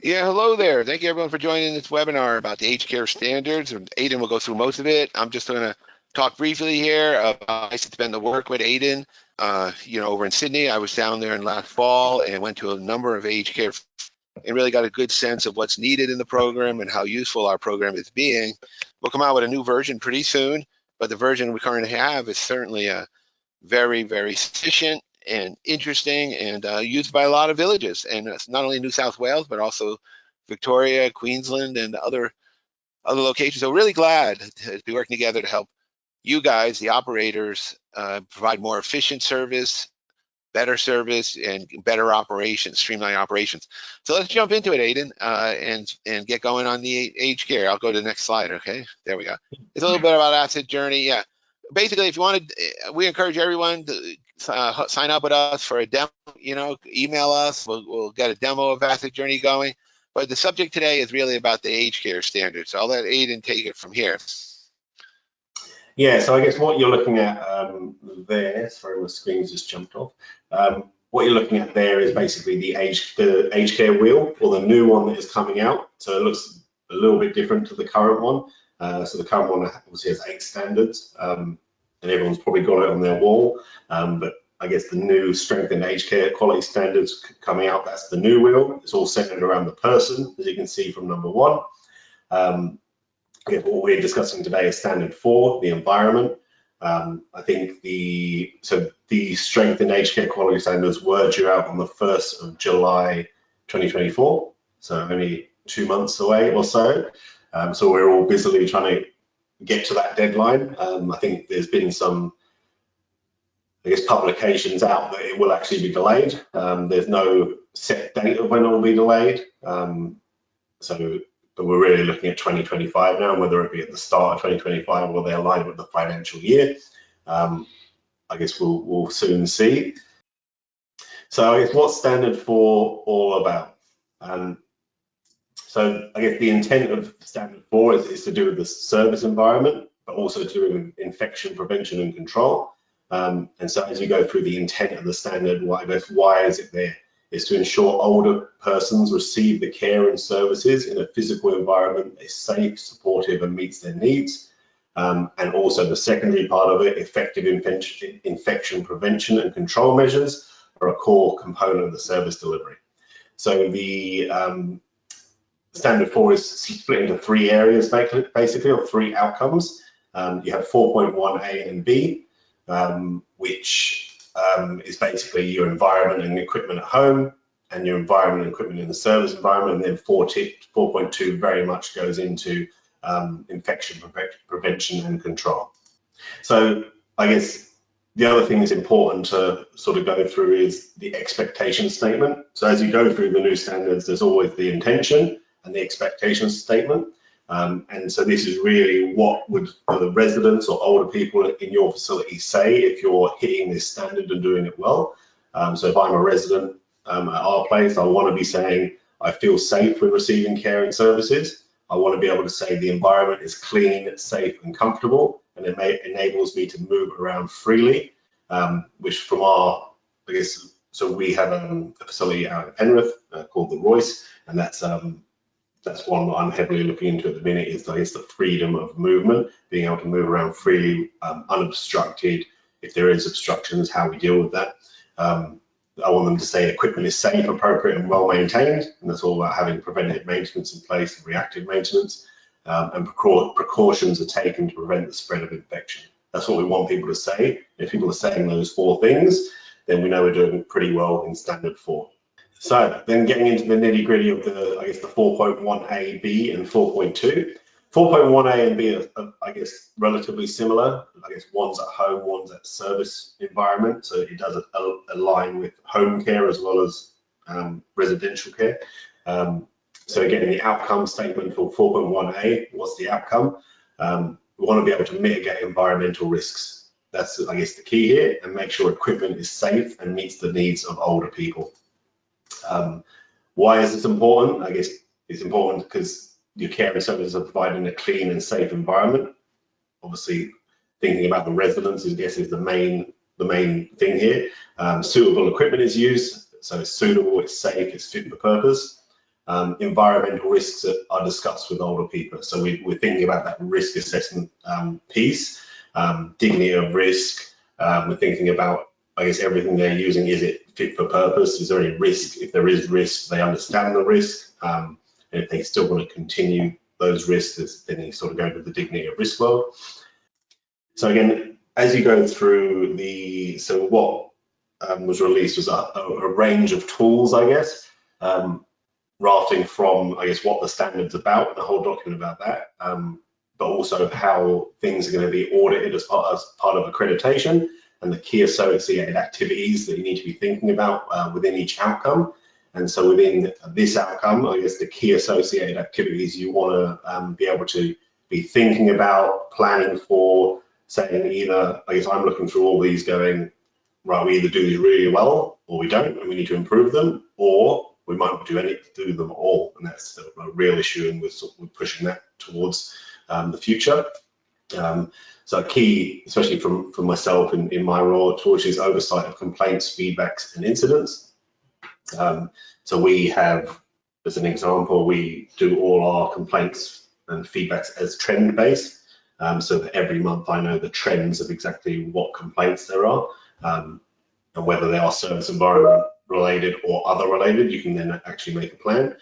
Yeah, hello there. Thank you everyone for joining this webinar about the aged care standards. Aidan will go through most of it. I'm just going to talk briefly here about it's been to work with Aidan. Over in Sydney, I was down there in last fall and went to a number of aged care and really got a good sense of what's needed in the program and how useful our program is being. We'll come out with a new version pretty soon, but the version we currently have is certainly a very, very sufficient and interesting and used by a lot of villages. And it's not only New South Wales, but also Victoria, Queensland, and other locations. So really glad to be working together to help you guys, the operators, provide more efficient service, better service, and better operations, streamline operations. So let's jump into it, Aidan, and get going on the aged care. I'll go to the next slide, okay? There we go. It's a little bit about asset journey, yeah. Basically, if you want to, we encourage everyone to sign up with us for a demo. Email us. We'll get a demo of asset journey going. But the subject today is really about the aged care standards. So I'll let Aidan take it from here. Yeah, so I guess what you're looking at there, sorry, my screen's just jumped off. What you're looking at there is basically the aged care wheel, or the new one that is coming out. So it looks a little bit different to the current one. So the current one obviously has 8 standards, and everyone's probably got it on their wall. But I guess the new strengthened aged care quality standards coming out, that's the new wheel. It's all centered around the person, as you can see from number 1. What we're discussing today is standard 4, the environment. I think the strengthened aged care quality standards were due out on the 1st of July 2024, so only 2 months away or so. So we're all busily trying to get to that deadline. I think there's been some, publications out that it will actually be delayed. There's no set date of when it will be delayed. But we're really looking at 2025 now, and whether it be at the start of 2025 or they align with the financial year, I guess we'll soon see. So I guess what's standard 4 all about? So I guess the intent of standard 4 is to do with the service environment, but also to do with infection prevention and control. And so as you go through the intent of the standard, why is it there? Is to ensure older persons receive the care and services in a physical environment that is safe, supportive, and meets their needs. And also the secondary part of it, effective infection prevention and control measures are a core component of the service delivery. So the standard 4 is split into 3 areas, basically, or 3 outcomes. You have 4.1A and B, which is basically your environment and equipment at home, and your environment and equipment in the service environment. And then 4.2 very much goes into infection prevention and control. So I guess the other thing that's important to sort of go through is the expectation statement. So as you go through the new standards, there's always the intention and the expectation statement. And so this is really what would the residents or older people in your facility say if you're hitting this standard and doing it well. So if I'm a resident at our place, I want to be saying I feel safe with receiving care and services. I want to be able to say the environment is clean, safe, and comfortable, and it enables me to move around freely, which from our, so we have a facility out in Penrith called the Royce, and that's one that I'm heavily looking into at the minute, is the freedom of movement, being able to move around freely, unobstructed. If there is obstructions, how we deal with that. I want them to say equipment is safe, appropriate, and well maintained, and that's all about having preventative maintenance in place and reactive maintenance, and precautions are taken to prevent the spread of infection. That's what we want people to say. If people are saying those 4 things, then we know we're doing pretty well in standard 4. So then getting into the nitty gritty of the 4.1A, B, and 4.2. 4.1A and B are, relatively similar. One's at home, one's at service environment. So it does align with home care as well as residential care. So again, the outcome statement for 4.1A, what's the outcome? We want to be able to mitigate environmental risks. That's, the key here, and make sure equipment is safe and meets the needs of older people. Why is this important? It's important because your care and services are provided in a clean and safe environment. Obviously, thinking about the residents is the main thing here. Suitable equipment is used, so it's suitable, it's safe, it's fit for purpose. environmental risks are discussed with older people. So we're thinking about that risk assessment piece, dignity of risk. We're thinking about, I guess, everything they're using. Is it fit for purpose? Is there any risk? If there is risk, they understand the risk. And if they still want to continue those risks, then you sort of go to the dignity of risk world. So again, as you go through so what was released was a range of tools, I guess, rafting from, I guess, what the standard's about, and the whole document about that, but also how things are going to be audited as part of accreditation, and the key associated activities that you need to be thinking about within each outcome. And so within this outcome, I guess the key associated activities you want to be able to be thinking about, planning for, saying either, I guess I'm looking through all these going, right, we either do these really well or we don't, and we need to improve them, or we might not do them all, and that's a real issue, and we're pushing that towards the future. So a key, especially from myself in my role, which is oversight of complaints, feedbacks, and incidents. So we have, as an example, we do all our complaints and feedbacks as trend-based, so that every month I know the trends of exactly what complaints there are, and whether they are service environment related or other related. You can then actually make a plan.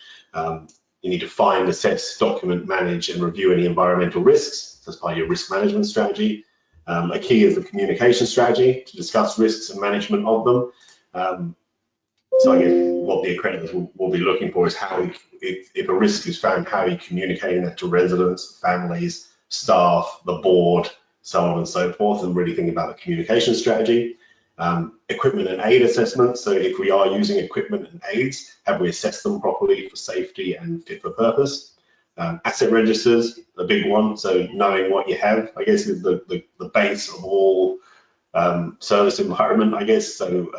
You need to find, assess, document, manage, and review any environmental risks as part of your risk management strategy. A key is the communication strategy to discuss risks and management of them. So I guess what the accreditors will be looking for is how, if a risk is found, how are you communicating that to residents, families, staff, the board, so on and so forth, and really thinking about the communication strategy. Equipment and aid assessment. So if we are using equipment and aids, have we assessed them properly for safety and fit for purpose? Asset registers, a big one. So knowing what you have, I guess, is the base of all service environment, I guess. So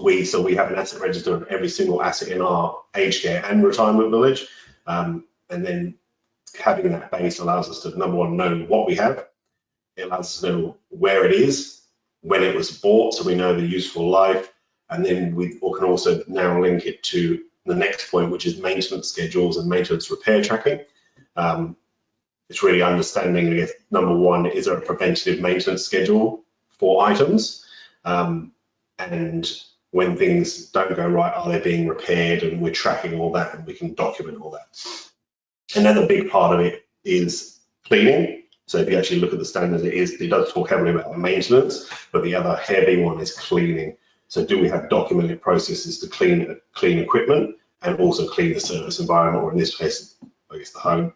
we have an asset register of every single asset in our aged care and retirement village. And then having that base allows us to, number one, know what we have. It allows us to know where it is, when it was bought, so we know the useful life, and then we can also now link it to the next point, which is maintenance schedules and maintenance repair tracking. It's really understanding, I guess, number one, is there a preventative maintenance schedule for items? And when things don't go right, are they being repaired? And we're tracking all that, and we can document all that. Another big part of it is cleaning. So if you actually look at the standards, it does talk heavily about maintenance, but the other heavy one is cleaning. So do we have documented processes to clean equipment and also clean the service environment, or in this case, I guess the home?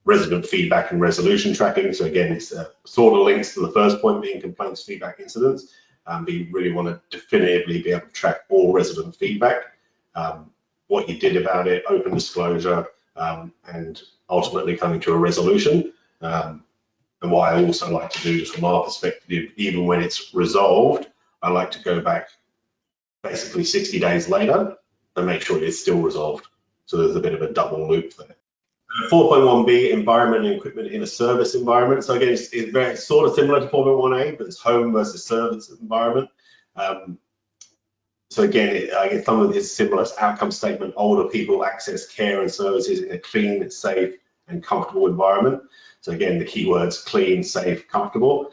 Resident feedback and resolution tracking. So again, it's sort of links to the first point being complaints, feedback, incidents. But you really want to definitively be able to track all resident feedback, what you did about it, open disclosure, and ultimately coming to a resolution. And what I also like to do is, from our perspective, even when it's resolved, I like to go back basically 60 days later and make sure it's still resolved. So there's a bit of a double loop there. 4.1b, environment and equipment in a service environment. So again, it's very sort of similar to 4.1a, but it's home versus service environment. So again, I guess some of this similar outcome statement: older people access care and services in a clean, safe, and comfortable environment. So again, the keywords clean, safe, comfortable.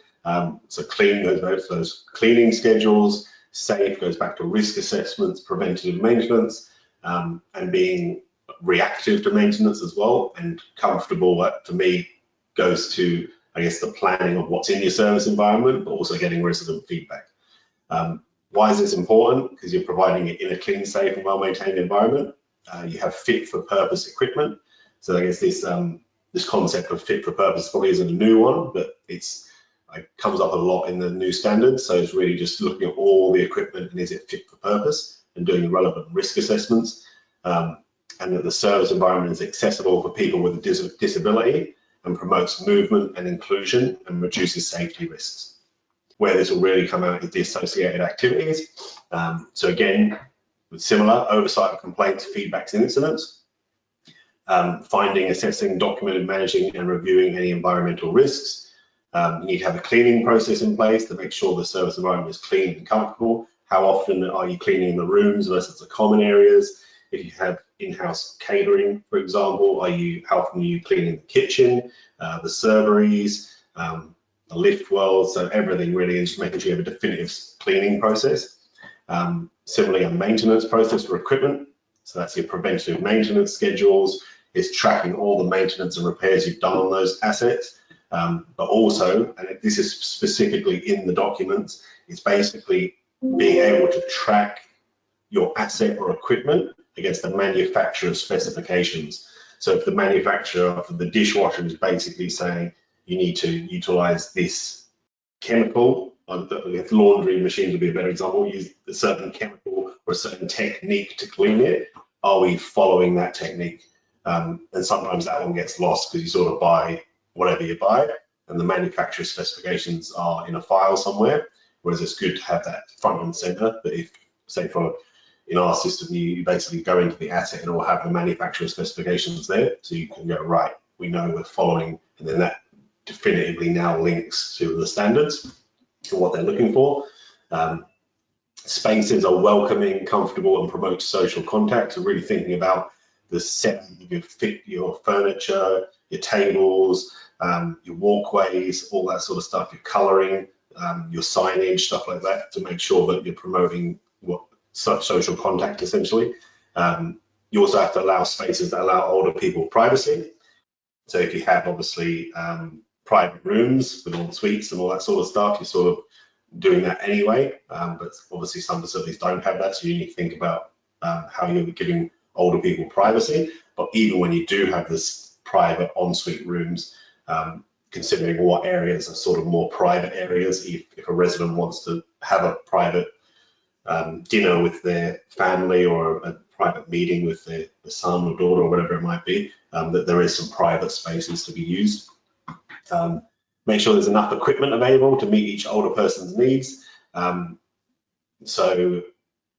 So clean goes back to those cleaning schedules, safe goes back to risk assessments, preventative maintenance, and being reactive to maintenance as well. And comfortable, to me, goes to, I guess, the planning of what's in your service environment, but also getting resident feedback. Why is this important? Because you're providing it in a clean, safe, and well-maintained environment. You have fit for purpose equipment. So I guess this concept of fit for purpose probably isn't a new one, but it comes up a lot in the new standards. So it's really just looking at all the equipment and is it fit for purpose, and doing relevant risk assessments, and that the service environment is accessible for people with a disability and promotes movement and inclusion and reduces safety risks. Where this will really come out is the associated activities. So again, with similar oversight of complaints, feedbacks, and incidents. Finding, assessing, documenting, managing, and reviewing any environmental risks. You need to have a cleaning process in place to make sure the service environment is clean and comfortable. How often are you cleaning the rooms versus the common areas? If you have in-house catering, for example, how often are you cleaning the kitchen, the serveries, the lift wells, so everything really is making sure you have a definitive cleaning process. Similarly, a maintenance process for equipment. So that's your preventative maintenance schedules. It's tracking all the maintenance and repairs you've done on those assets. But also, and this is specifically in the documents, it's basically being able to track your asset or equipment against the manufacturer's specifications. So if the manufacturer for the dishwasher is basically saying you need to utilize this chemical, if laundry machines would be a better example, use a certain chemical or a certain technique to clean it, are we following that technique? And sometimes that one gets lost because you sort of buy whatever you buy and the manufacturer's specifications are in a file somewhere, whereas it's good to have that front and center. But if, say, in our system, you basically go into the asset and it will have the manufacturer specifications there, so you can go, right, we know we're following, and then that definitively now links to the standards to what they're looking for. Spaces are welcoming, comfortable, and promote social contact. So really thinking about the setting of your furniture, your tables, your walkways, all that sort of stuff, your colouring, your signage, stuff like that, to make sure that you're promoting social contact, essentially. You also have to allow spaces that allow older people privacy. So if you have, obviously, private rooms with en suites and all that sort of stuff, you're sort of doing that anyway. But obviously some facilities don't have that, so you need to think about how you're giving older people privacy. But even when you do have this private ensuite rooms, considering what areas are sort of more private areas, if a resident wants to have a private dinner with their family or a private meeting with their son or daughter or whatever it might be, that there is some private spaces to be used. Make sure there's enough equipment available to meet each older person's needs. So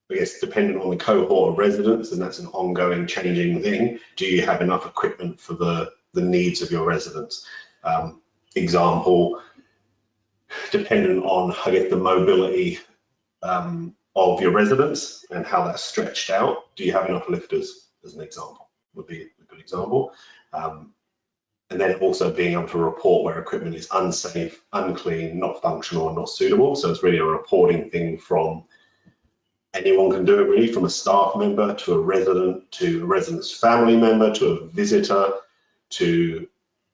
I guess depending on the cohort of residents, and that's an ongoing changing thing, do you have enough equipment for the needs of your residents? Example, depending on, I guess, the mobility of your residents and how that's stretched out, do you have enough lifters, as an example, would be a good example. And then also being able to report where equipment is unsafe, unclean, not functional, and not suitable. So it's really a reporting thing from anyone can do it, really, from a staff member to a resident, to a resident's family member, to a visitor, to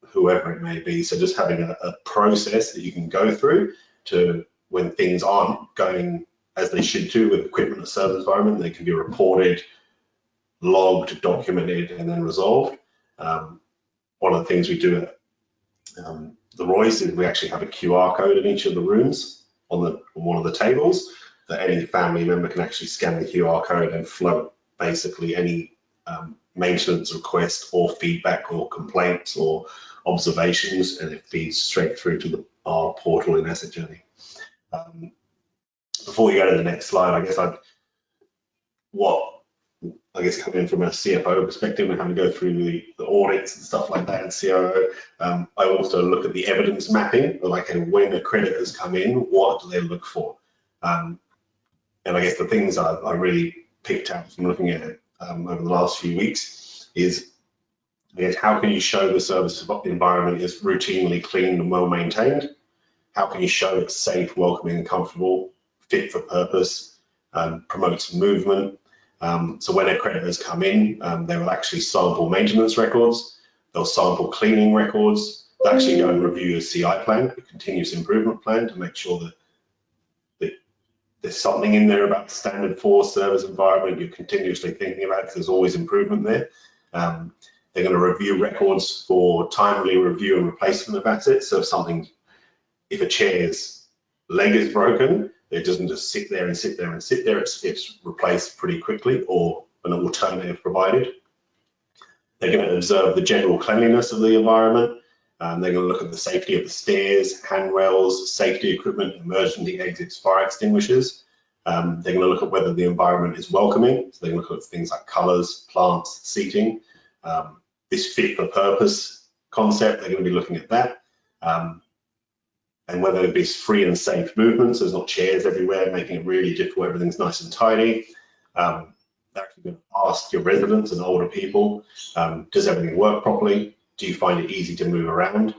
whoever it may be. So just having a process that you can go through to, when things aren't going as they should do with equipment and service environment, they can be reported, logged, documented, and then resolved. One of the things we do at the Royce is we actually have a QR code in each of the rooms on one of the tables that any family member can actually scan the QR code and float basically any maintenance request or feedback or complaints or observations, and it feeds straight through to our portal in Asset Journey. Before we go to the next slide, I guess coming in from a CFO perspective and having to go through the audits and stuff like that and COO, I also look at the evidence mapping, like when accreditors come in, what do they look for? And I guess the things I really picked out from looking at it over the last few weeks is, I guess, how can you show the service environment is routinely clean and well maintained? How can you show it's safe, welcoming, and comfortable, fit for purpose, promotes movement? So when accreditors come in, they will actually sample maintenance records, they'll sample cleaning records, they'll actually go and review a CI plan, a continuous improvement plan, to make sure that there's something in there about the standard 4 service environment you're continuously thinking about, because there's always improvement there. They're going to review records for timely review and replacement of assets. So if a chair's leg is broken, it doesn't just sit there and sit there and sit there. It's replaced pretty quickly, or an alternative provided. They're going to observe the general cleanliness of the environment. They're going to look at the safety of the stairs, handrails, safety equipment, emergency exits, fire extinguishers. They're going to look at whether the environment is welcoming. So they look at things like colours, plants, seating. This fit for purpose concept, they're going to be looking at that. And whether it be free and safe movements, there's not chairs everywhere, making it really difficult, everything's nice and tidy. They're actually going to ask your residents and older people, does everything work properly? Do you find it easy to move around?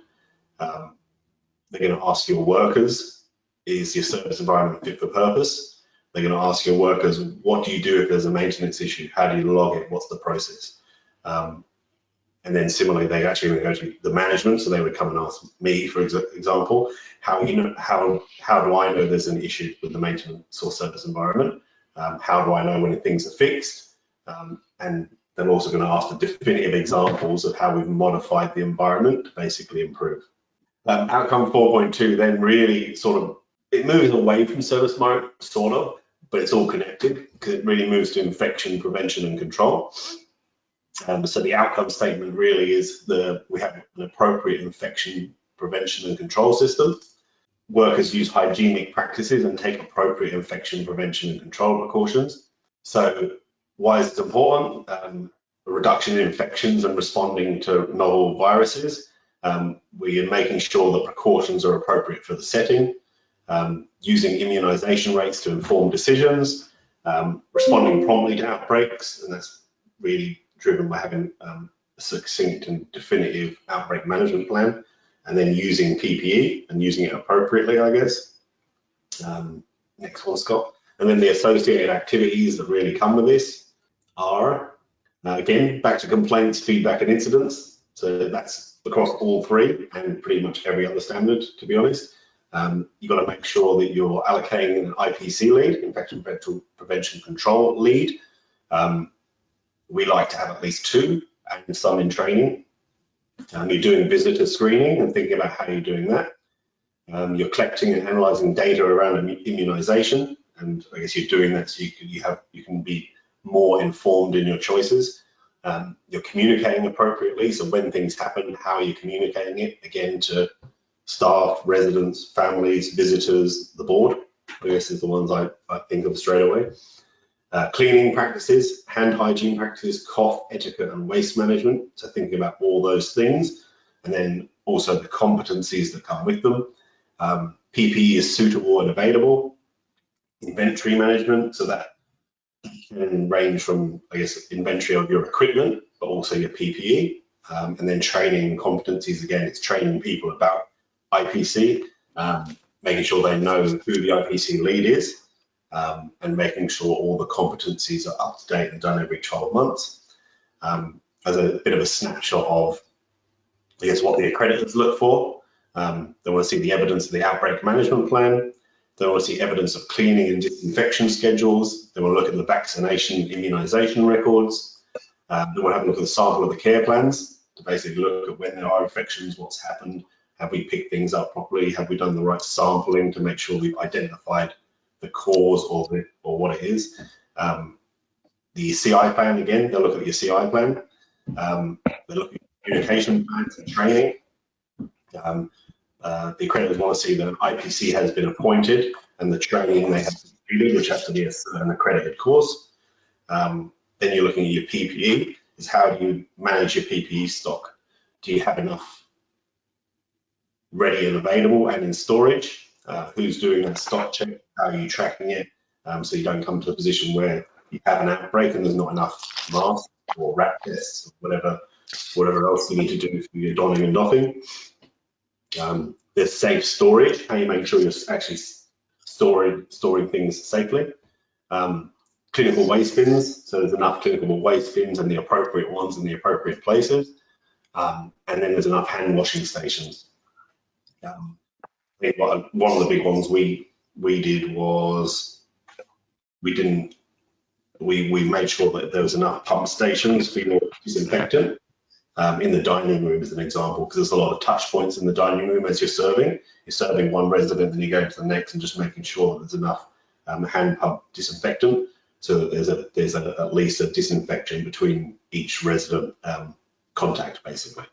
They're going to ask your workers, is your service environment fit for purpose? They're going to ask your workers, what do you do if there's a maintenance issue? How do you log it? What's the process? And then similarly, they actually go to the management, so they would come and ask me, for example, how do I know there's an issue with the maintenance or service environment? How do I know when things are fixed? And they're also going to ask the definitive examples of how we've modified the environment to basically improve. Outcome 4.2 then really it moves away from service environment, but it's all connected because it really moves to infection prevention and control. So the outcome statement really is we have an appropriate infection prevention and control system. Workers use hygienic practices and take appropriate infection prevention and control precautions. So why is it important? A reduction in infections and responding to novel viruses. We are making sure that precautions are appropriate for the setting. Using immunization rates to inform decisions. Responding promptly to outbreaks, and that's really driven by having a succinct and definitive outbreak management plan, and then using PPE and using it appropriately, I guess. Next one, Scott. And then the associated activities that really come with this are, again, back to complaints, feedback, and incidents. So that's across all three and pretty much every other standard, to be honest. You've got to make sure that you're allocating an IPC lead, infection prevention control lead. We like to have at least 2 and some in training. You're doing visitor screening and thinking about how you're doing that. You're collecting and analysing data around immunisation, and I guess you're doing that so you can be more informed in your choices. You're communicating appropriately, so when things happen, how are you communicating it? Again, to staff, residents, families, visitors, the board, I guess is the ones I think of straight away. Cleaning practices, hand hygiene practices, cough, etiquette, and waste management. So thinking about all those things, and then also the competencies that come with them. PPE is suitable and available. Inventory management, so that can range from, I guess, inventory of your equipment, but also your PPE. And then training and competencies, again, it's training people about IPC, making sure they know who the IPC lead is, and making sure all the competencies are up to date and done every 12 months. As a bit of a snapshot of, I guess, what the accreditors look for. They want to see the evidence of the outbreak management plan. They want to see evidence of cleaning and disinfection schedules. They want to look at the vaccination and immunization records. They want to have a look at the sample of the care plans to basically look at when there are infections, what's happened, have we picked things up properly, have we done the right sampling to make sure we've identified the cause or what it is. The CI plan, again, they'll look at your CI plan. They look at communication plans and training. The accreditors want to see that an IPC has been appointed and the training they have completed, which has to be an accredited course. Then you're looking at your PPE, is how do you manage your PPE stock? Do you have enough ready and available and in storage? Who's doing that stock check? How are you tracking it? So you don't come to a position where you have an outbreak and there's not enough masks or RAT tests or whatever else you need to do for your donning and doffing. There's safe storage, how you make sure you're actually storing things safely. Clinical waste bins, so there's enough clinical waste bins and the appropriate ones in the appropriate places. And then there's enough hand washing stations. One of the big ones we did was we made sure that there was enough pump stations for your disinfectant in the dining room, as an example, because there's a lot of touch points in the dining room as you're serving. You're serving one resident, then you go to the next, and just making sure that there's enough hand pump disinfectant, so that there's at least a disinfection between each resident contact, basically.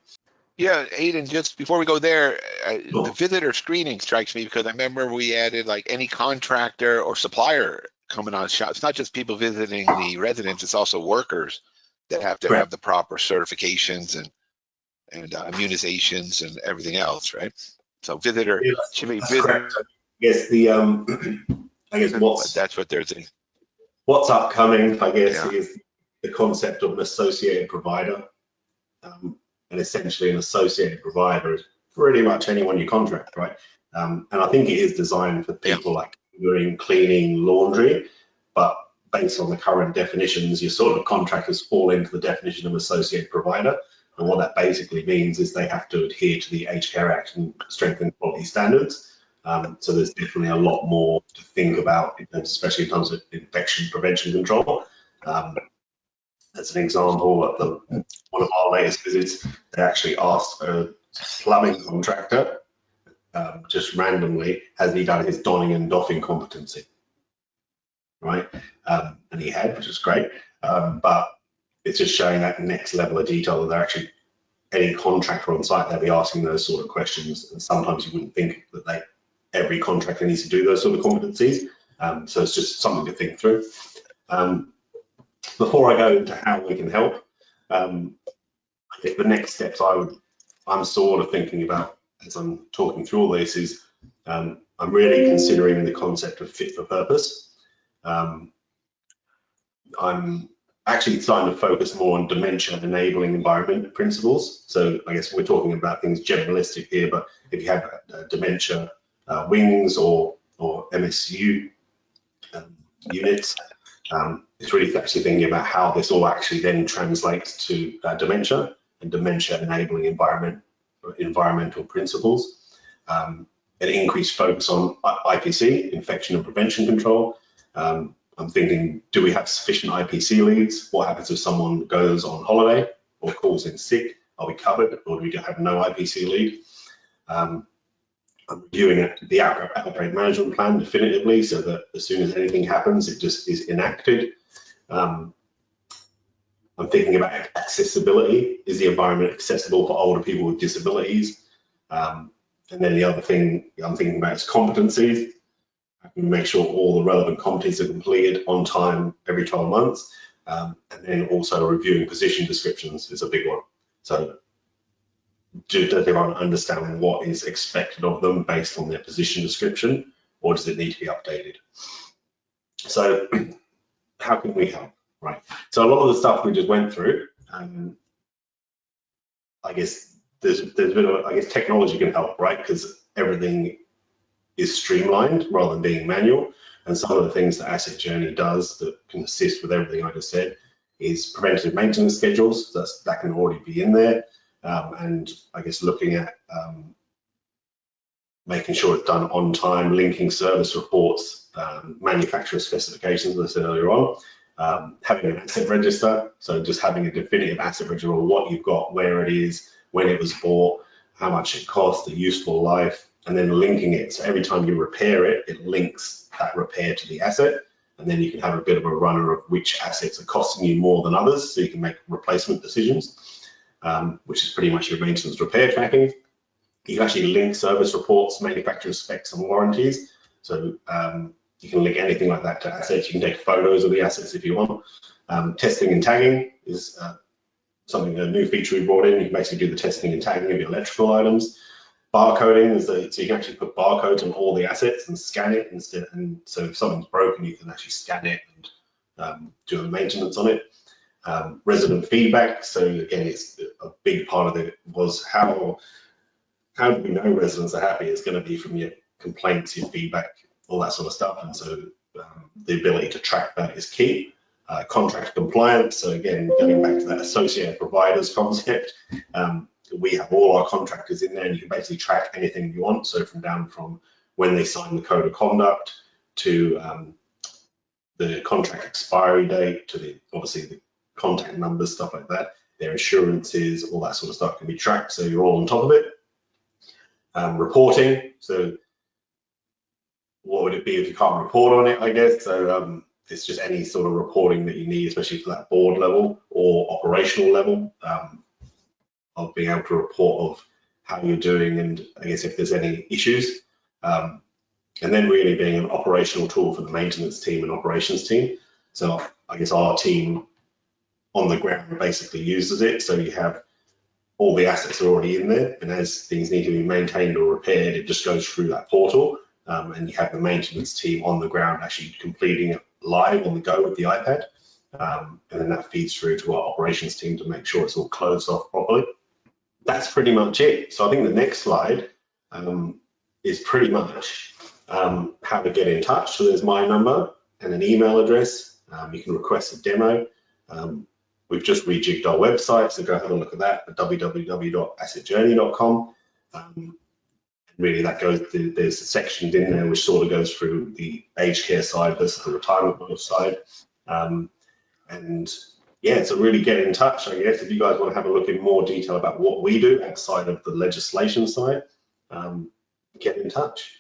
Yeah, Aidan, just before we go there, the visitor screening strikes me because I remember we added like any contractor or supplier coming on shop. It's not just people visiting the residents, it's also workers that have to have the proper certifications and immunizations and everything else, right? So visitor, should be visitor. Yes, I guess that's what they're saying. What's upcoming, I guess, is the concept of an associated provider. And essentially an associated provider is pretty much anyone you contract, right? And I think it is designed for people like doing cleaning, laundry, but based on the current definitions, your sort of contractors fall into the definition of associated provider. And what that basically means is they have to adhere to the Aged Care Act and strengthen quality standards. So there's definitely a lot more to think about, especially in terms of infection prevention control. As an example, at one of our latest visits, they actually asked a plumbing contractor, just randomly, has he done his donning and doffing competency, right? And he had, which is great, but it's just showing that next level of detail that they're actually, any contractor on site, they'll be asking those sort of questions, and sometimes you wouldn't think that every contractor needs to do those sort of competencies, so it's just something to think through. Before I go into how we can help, I think the next steps I'm sort of thinking about as I'm talking through all this is I'm really considering the concept of fit for purpose. I'm actually starting to focus more on dementia enabling environment principles. So I guess we're talking about things generalistic here, but if you have dementia wings or MSU units, it's really actually thinking about how this all actually then translates to dementia and dementia enabling environmental principles. An increased focus on IPC, infection and prevention control. I'm thinking, do we have sufficient IPC leads? What happens if someone goes on holiday or calls in sick? Are we covered, or do we have no IPC lead? I'm reviewing the outbreak management plan definitively, so that as soon as anything happens, it just is enacted. I'm thinking about accessibility. Is the environment accessible for older people with disabilities? And then the other thing I'm thinking about is competencies. I can make sure all the relevant competencies are completed on time every 12 months. And then also reviewing position descriptions is a big one. So does everyone understand what is expected of them based on their position description, or does it need to be updated? So how can we help, right? So a lot of the stuff we just went through, I guess there's a bit of, I guess technology can help, right? Because everything is streamlined rather than being manual. And some of the things that Asset Journey does that can assist with everything I just said is preventative maintenance schedules. That can already be in there. And I guess looking at making sure it's done on time, linking service reports, manufacturer specifications, as I said earlier on, having an asset register, so just having a definitive asset register of what you've got, where it is, when it was bought, how much it cost, the useful life, and then linking it. So every time you repair it, it links that repair to the asset, and then you can have a bit of a runner of which assets are costing you more than others, so you can make replacement decisions. Which is pretty much your maintenance repair tracking. You can actually link service reports, manufacturer specs and warranties. So you can link anything like that to assets. You can take photos of the assets if you want. Testing and tagging is something, a new feature we brought in. You can basically do the testing and tagging of your electrical items. Barcoding is so you can actually put barcodes on all the assets and scan it instead. And so if something's broken, you can actually scan it and do a maintenance on it. Resident feedback. So again, it's a big part of it was how do we know residents are happy? It's going to be from your complaints, your feedback, all that sort of stuff. And so the ability to track that is key. Contract compliance. So again, going back to that associated providers concept, we have all our contractors in there, and you can basically track anything you want. So down from when they sign the code of conduct to the contract expiry date to obviously the contact numbers, stuff like that, their insurances, all that sort of stuff can be tracked, so you're all on top of it. Reporting, so what would it be if you can't report on it, I guess? So it's just any sort of reporting that you need, especially for that board level or operational level, of being able to report of how you're doing and I guess if there's any issues. And then really being an operational tool for the maintenance team and operations team. So I guess our team on the ground basically uses it. So you have all the assets are already in there, and as things need to be maintained or repaired, it just goes through that portal, and you have the maintenance team on the ground actually completing live on the go with the iPad. And then that feeds through to our operations team to make sure it's all closed off properly. That's pretty much it. So I think the next slide is pretty much how to get in touch. So there's my number and an email address. You can request a demo. We've just rejigged our website, so go have a look at that at www.assetjourney.com. Really, that goes. There's sections in there which sort of goes through the aged care side versus the retirement wealth side. And yeah, so really get in touch, I guess, if you guys want to have a look in more detail about what we do outside of the legislation side, get in touch.